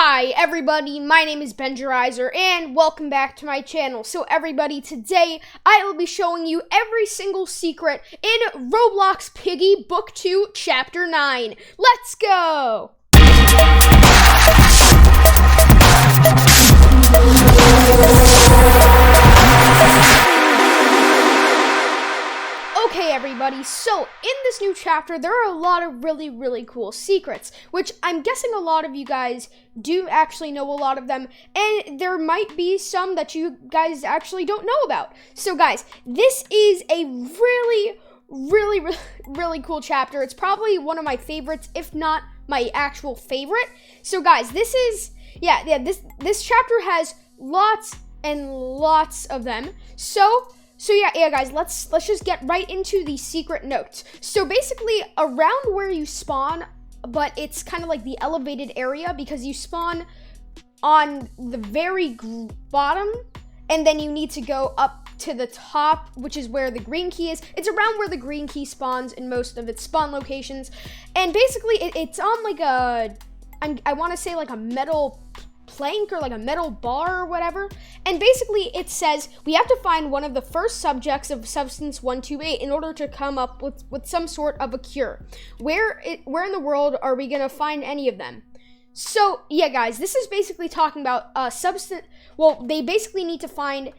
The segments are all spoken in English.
Hi everybody, my name is Benjerizer and welcome back to my channel. So everybody, today I will be showing you every single secret in Roblox Piggy Book 2 Chapter 9. Let's go! Okay everybody, so in this new chapter there are a lot of really cool secrets, which I'm guessing a lot of you guys do actually know a lot of them, and there might be some that you guys actually don't know about. So guys, this is a really cool chapter. It's probably one of my favorites, if not my actual favorite. So guys, this is, this chapter has lots and lots of them. So yeah, guys, let's just get right into the secret notes. So basically, around where you spawn, but it's kind of like the elevated area because you spawn on the very bottom, and then you need to go up to the top, which is where the green key is. It's around where the green key spawns in most of its spawn locations, and basically, it's on like I want to say like a metal plank or like a metal bar or whatever, and basically it says we have to find one of the first subjects of substance 128 in order to come up with some sort of a cure. Where in the world are we gonna find any of them? So yeah guys, this is basically talking about substance. Well, they basically need to find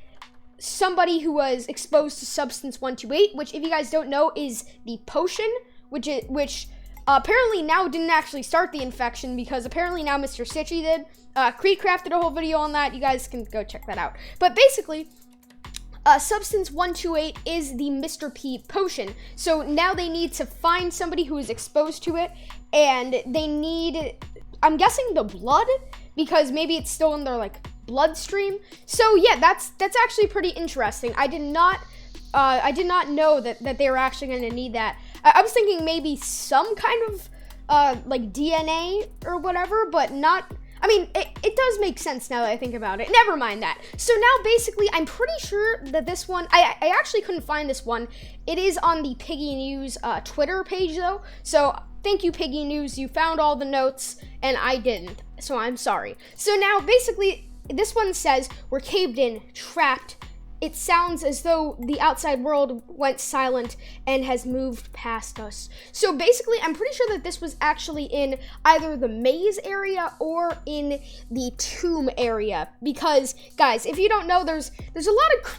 somebody who was exposed to substance 128, which, if you guys don't know, is the potion, which apparently now didn't actually start the infection, because apparently now Mr. Stitchy did. Creed crafted a whole video on that. You guys can go check that out. But basically, substance 128 is the Mr. P potion. So now they need to find somebody who is exposed to it, and they need, I'm guessing, the blood, because maybe it's still in their like bloodstream. So yeah, that's actually pretty interesting. I did not know that they were actually going to need that. I was thinking maybe some kind of like DNA or whatever, but not. I mean, it does make sense now that I think about it. Never mind that. So now basically, I'm pretty sure that this one, I actually couldn't find this one. It is on the Piggy News Twitter page though. So thank you, Piggy News. You found all the notes and I didn't. So I'm sorry. So now basically, this one says we're caved in, trapped. It sounds as though the outside world went silent and has moved past us. So basically, I'm pretty sure that this was actually in either the maze area or in the tomb area. Because, guys, if you don't know, there's a lot of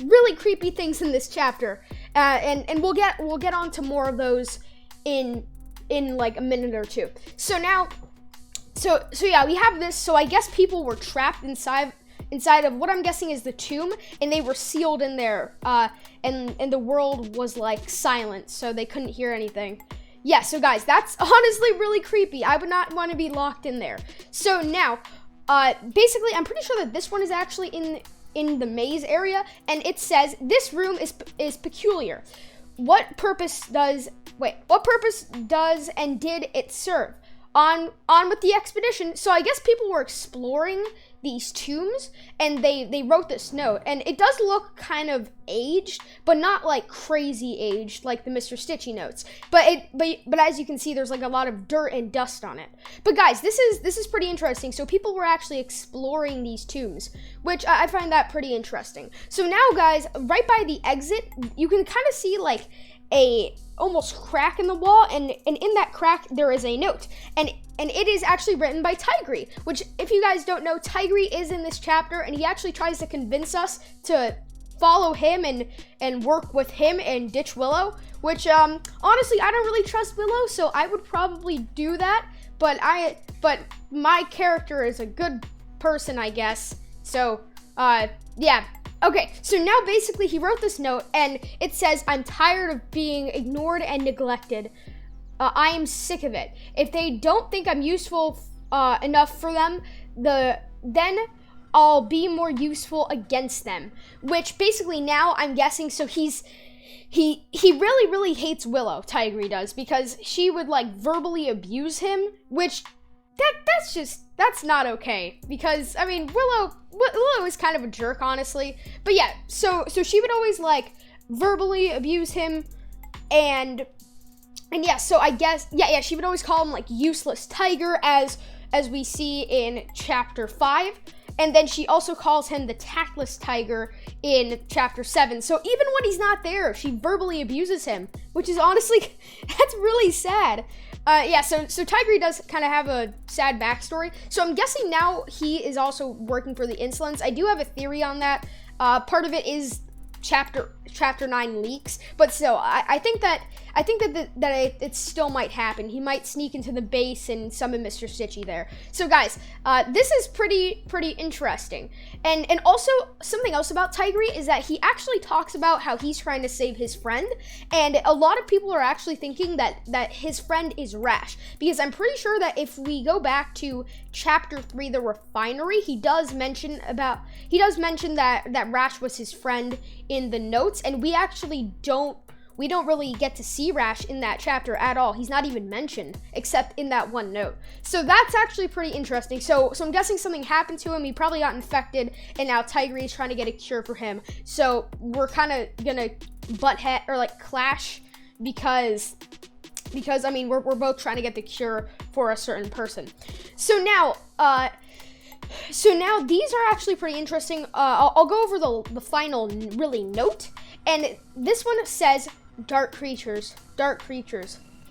really creepy things in this chapter, and we'll get on to more of those in like a minute or two. So now, so yeah, we have this. So I guess people were trapped inside of what I'm guessing is the tomb, and they were sealed in there, and the world was like silent, so they couldn't hear anything. Yeah, so guys, that's honestly really creepy. I would not want to be locked in there. So now, basically, I'm pretty sure that this one is actually in the maze area, and it says this room is peculiar. What purpose does and did it serve? On with the expedition. So I guess people were exploring these tombs, and they wrote this note, and it does look kind of aged, but not like crazy aged like the Mr. Stitchy notes. But as you can see, there's like a lot of dirt and dust on it. But guys, this is pretty interesting. So people were actually exploring these tombs, which I find that pretty interesting. So now, guys, right by the exit, you can kind of see like a almost crack in the wall, and in that crack there is a note, and it is actually written by Tigry, which, if you guys don't know, Tigry is in this chapter, and he actually tries to convince us to follow him and work with him and ditch Willow, which honestly, I don't really trust Willow, so I would probably do that, but my character is a good person, I guess. So yeah. Okay, so now basically he wrote this note, and it says, I'm tired of being ignored and neglected. I am sick of it. If they don't think I'm useful enough for them, then I'll be more useful against them. Which basically now I'm guessing, so he really hates Willow, Tigry does, because she would like verbally abuse him, which that's not okay, because I mean Willow is kind of a jerk, honestly. But yeah, so she would always like verbally abuse him, and yeah, so I guess yeah, she would always call him like useless tiger, as as we see in chapter 5. And then she also calls him the tactless tiger in chapter 7. So even when he's not there, she verbally abuses him, which is honestly, that's really sad. So Tigreal does kind of have a sad backstory. So I'm guessing now he is also working for the Insolents. I do have a theory on that. Part of it is chapter 9 leaks, but still, I think that it still might happen. He might sneak into the base and summon Mr. Stitchy there. So guys, this is pretty interesting. And also something else about Tigreal is that he actually talks about how he's trying to save his friend, and a lot of people are actually thinking that his friend is Rash, because I'm pretty sure that if we go back to chapter 3, the refinery, he does mention that Rash was his friend in the notes, and we actually don't really get to see Rash in that chapter at all. He's not even mentioned except in that one note. So that's actually pretty interesting. So I'm guessing something happened to him. He probably got infected, and now Tigreal is trying to get a cure for him. So we're kind of gonna clash because I mean we're both trying to get the cure for a certain person. So now these are actually pretty interesting. I'll go over the final really note, and this one says, dark creatures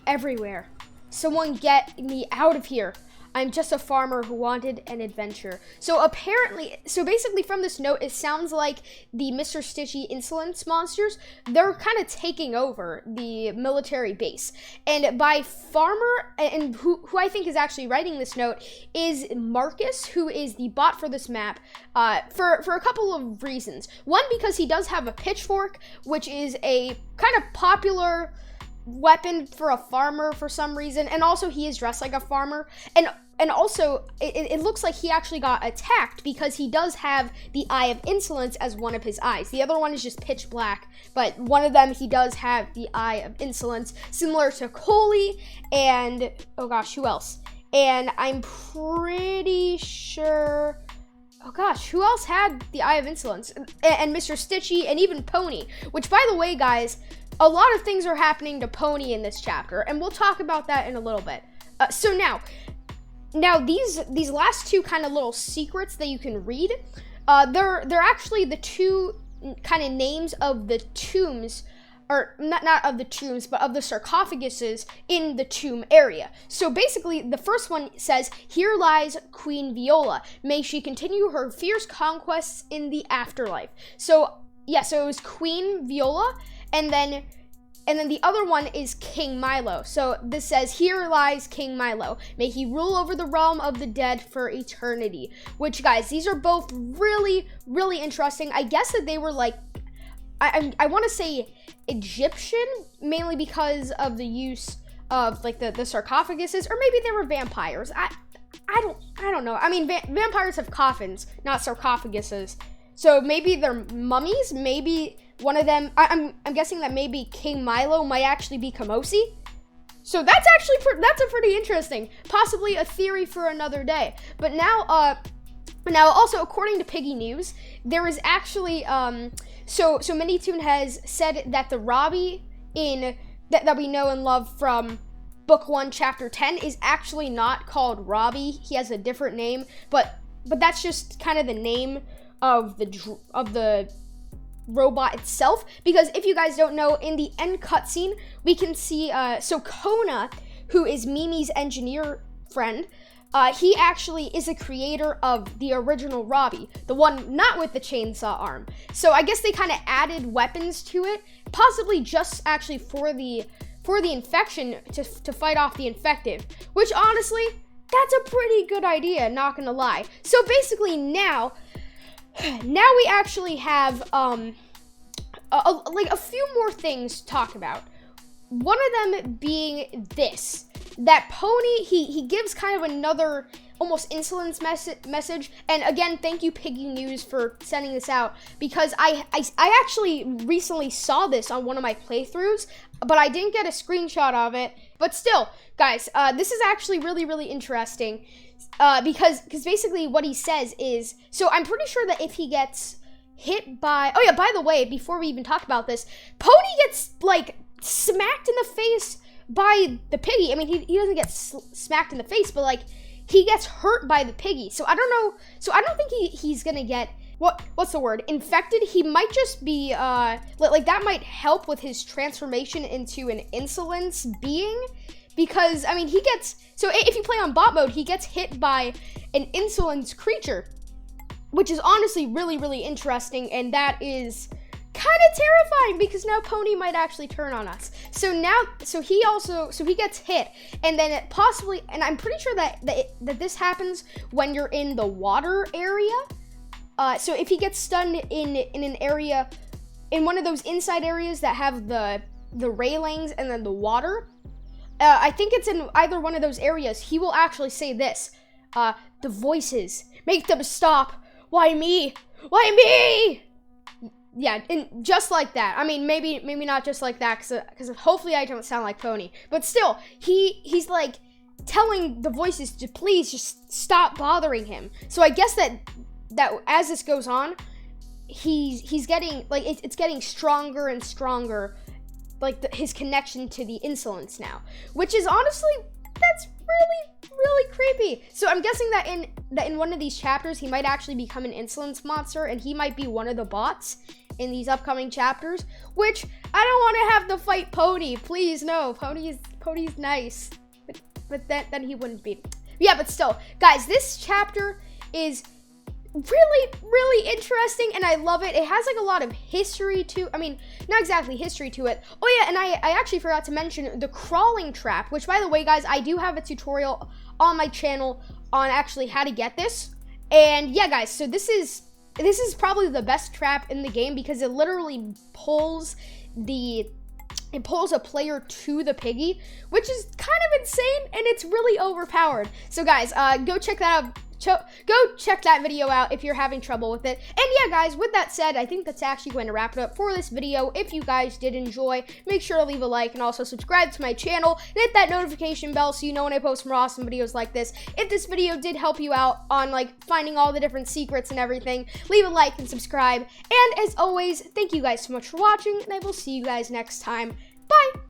everywhere. Someone get me out of here. I'm just a farmer who wanted an adventure. So basically from this note, it sounds like the Mr. Stitchy Insolence monsters, they're kind of taking over the military base. And by farmer, and who I think is actually writing this note, is Marcus, who is the bot for this map, for a couple of reasons. One, because he does have a pitchfork, which is a kind of popular weapon for a farmer for some reason, and also he is dressed like a farmer, and also it looks like he actually got attacked because he does have the Eye of Insolence as one of his eyes. The other one is just pitch black, but one of them, he does have the Eye of Insolence, similar to Coley and, oh gosh, who else? And I'm pretty sure, oh gosh, who else had the Eye of Insolence? And Mr. Stitchy, and even Pony, which, by the way, guys, a lot of things are happening to Pony in this chapter, and we'll talk about that in a little bit. So now these last two kind of little secrets that you can read, they're actually the two kind of names of the tombs, or not of the tombs, but of the sarcophaguses in the tomb area. So basically, the first one says, "Here lies Queen Viola. May she continue her fierce conquests in the afterlife." So yeah, so it was Queen Viola, and then the other one is King Milo. So this says, "Here lies King Milo. May he rule over the realm of the dead for eternity." Which, guys, these are both really interesting. I guess that they were like, I want to say Egyptian, mainly because of the use of like the sarcophaguses, or maybe they were vampires. I don't know. I mean, vampires have coffins, not sarcophaguses. So maybe they're mummies. Maybe one of them, I'm guessing that maybe King Milo might actually be Kamosi. So that's a pretty interesting, possibly a theory for another day. But now also, according to Piggy News, there is actually so Minitoon has said that the Robbie that we know and love from Book 1, Chapter 10 is actually not called Robbie. He has a different name, but that's just kind of the name of the robot itself, because if you guys don't know, in the end cutscene we can see so Kona, who is Mimi's engineer friend, he actually is a creator of the original Robbie, the one not with the chainsaw arm. So I guess they kind of added weapons to it, possibly just actually for the infection, to fight off the infected, which honestly, that's a pretty good idea, not gonna lie. So basically now we actually have a few more things to talk about. One of them being this, that Pony, he gives kind of another almost insolence message. And again, thank you Piggy News for sending this out, because I actually recently saw this on one of my playthroughs, but I didn't get a screenshot of it. But still, guys, this is actually really interesting. Because basically what he says is, so I'm pretty sure that if he gets hit by, oh yeah, by the way, before we even talk about this, Pony gets like smacked in the face by the Piggy. I mean, he doesn't get smacked in the face, but like he gets hurt by the piggy. So I don't know. So I don't think he's gonna get what's the word? Infected. He might just be like that might help with his transformation into an insolence being, because I mean he gets, so if you play on bot mode, he gets hit by an insolence creature, which is honestly really, really interesting, and that is kind of terrifying because now Pony might actually turn on us. So he gets hit, and then it possibly, and I'm pretty sure that this happens when you're in the water area. So if he gets stunned in an area, in one of those inside areas that have the railings and then the water, I think it's in either one of those areas, he will actually say this, the voices, make them stop. Why me? Why me? Yeah, and just like that. I mean, maybe not just like that, because hopefully I don't sound like Pony. But still, he's like telling the voices to please just stop bothering him. So I guess that as this goes on, he's getting, like, it's getting stronger and stronger, like his connection to the insolence now, which is honestly, that's really, really creepy. So I'm guessing that in one of these chapters, he might actually become an insolence monster, and he might be one of the bots in these upcoming chapters, which I don't want to have to fight Pony. Please, no. Pony's nice, but then he wouldn't be. Yeah, but still, guys, this chapter is really, really interesting, and I love it. It has like a lot of history to, I mean, not exactly history to it. Oh yeah, and I actually forgot to mention the crawling trap, which, by the way, guys, I do have a tutorial on my channel on actually how to get this. And yeah, guys, so this is probably the best trap in the game because it literally pulls a player to the piggy, which is kind of insane, and it's really overpowered. So guys, go check that out. Go check that video out if you're having trouble with it. And yeah, guys, with that said, I think that's actually going to wrap it up for this video. If you guys did enjoy, make sure to leave a like and also subscribe to my channel and hit that notification bell so you know when I post more awesome videos like this. If this video did help you out on like finding all the different secrets and everything, leave a like and subscribe. And as always, thank you guys so much for watching, and I will see you guys next time. Bye!